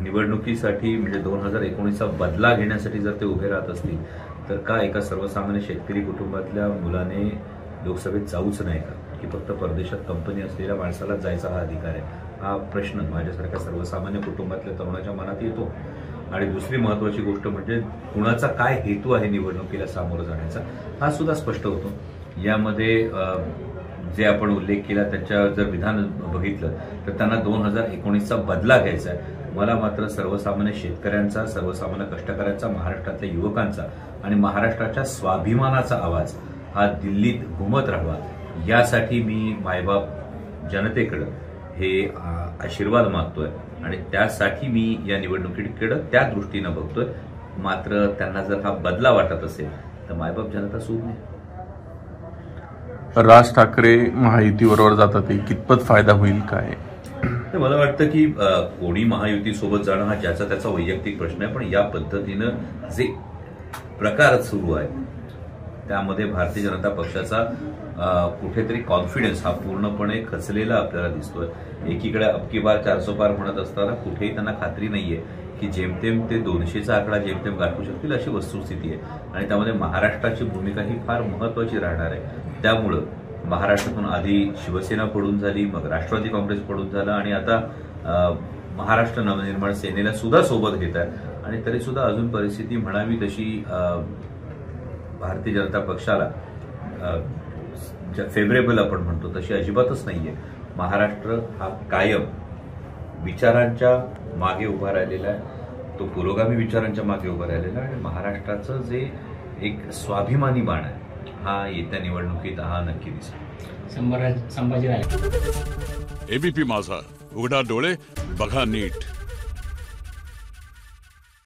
निवडणुकीसाठी म्हणजे 2019चा बदला घेण्यासाठी जर ते उभे राहत असतील तर का एका सर्वसामान्य शेतकरी कुटुंबातल्या मुलाने लोकसभेत जाऊच नाही का, की फक्त परदेशात कंपनी असलेल्या माणसाला जायचा हा अधिकार आहे? हा प्रश्न माझ्यासारख्या सर्वसामान्य कुटुंबातल्या तरुणाच्या मनात येतो. आणि दुसरी महत्वाची गोष्ट म्हणजे कुणाचा काय हेतू आहे निवडणुकीला सामोरं जाण्याचा हा सुद्धा स्पष्ट होतो. यामध्ये जे आपण उल्लेख केला त्याच्या जर विधान बघितलं तर त्यांना 2019चा बदला घ्यायचा आहे. मला मात्र सर्वसामान्य शेतकऱ्यांचा, सर्वसामान्य कष्टकऱ्यांचा, महाराष्ट्रातल्या युवकांचा आणि महाराष्ट्राच्या स्वाभिमानाचा आवाज हा दिल्लीत घुमत राहावा यासाठी मी मायबाप जनतेकडे हे आशीर्वाद मागतोय आणि त्यासाठी मी या निवडणुकीकडे त्या दृष्टीनं बघतोय. मात्र त्यांना जर हा बदला वाटत असेल तर मायबाप जनता सूद नाही. राज ठाकरे महायुतीबरोबर जातात, कितपत फायदा होईल काय? मला वाटतं की कोणी महायुतीसोबत जाणं हा ज्याचा त्याचा वैयक्तिक प्रश्न आहे, पण या पद्धतीनं जे प्रकार सुरू आहे त्यामध्ये भारतीय जनता पक्षाचा कुठेतरी कॉन्फिडन्स हा पूर्णपणे खचलेला आपल्याला दिसतोय. एकीकडे अबकी बार 400 पार म्हणत असताना कुठेही त्यांना खात्री नाहीये की जेमतेम ते 200चा आकडा जेमतेम गाठू शकतील अशी वस्तुस्थिती आहे. आणि त्यामध्ये महाराष्ट्राची भूमिका ही फार महत्वाची राहणार आहे. त्यामुळं महाराष्ट्रातून आधी शिवसेना पडून झाली, मग राष्ट्रवादी काँग्रेस पडून झालं आणि आता महाराष्ट्र नवनिर्माण सेनेला सुद्धा सोबत घेत आहेत. आणि तरी सुद्धा अजून परिस्थिती म्हणावी तशी भारतीय जनता पक्षाला फेवरेबल आपण म्हणतो तशी अजिबातच नाहीये. महाराष्ट्र हा कायम विचारांच्या मागे उभा राहिलेला आहे, तो पुरोगामी विचारांच्या मागे उभा राहिलेला आहे. आणि महाराष्ट्राचं जे एक स्वाभिमानी बाण आहे हा येत्या निवडणुकीत हा नक्की दिसेल. संभाजीराजे. एबीपी माझा, उघडा डोळे बघा नीट.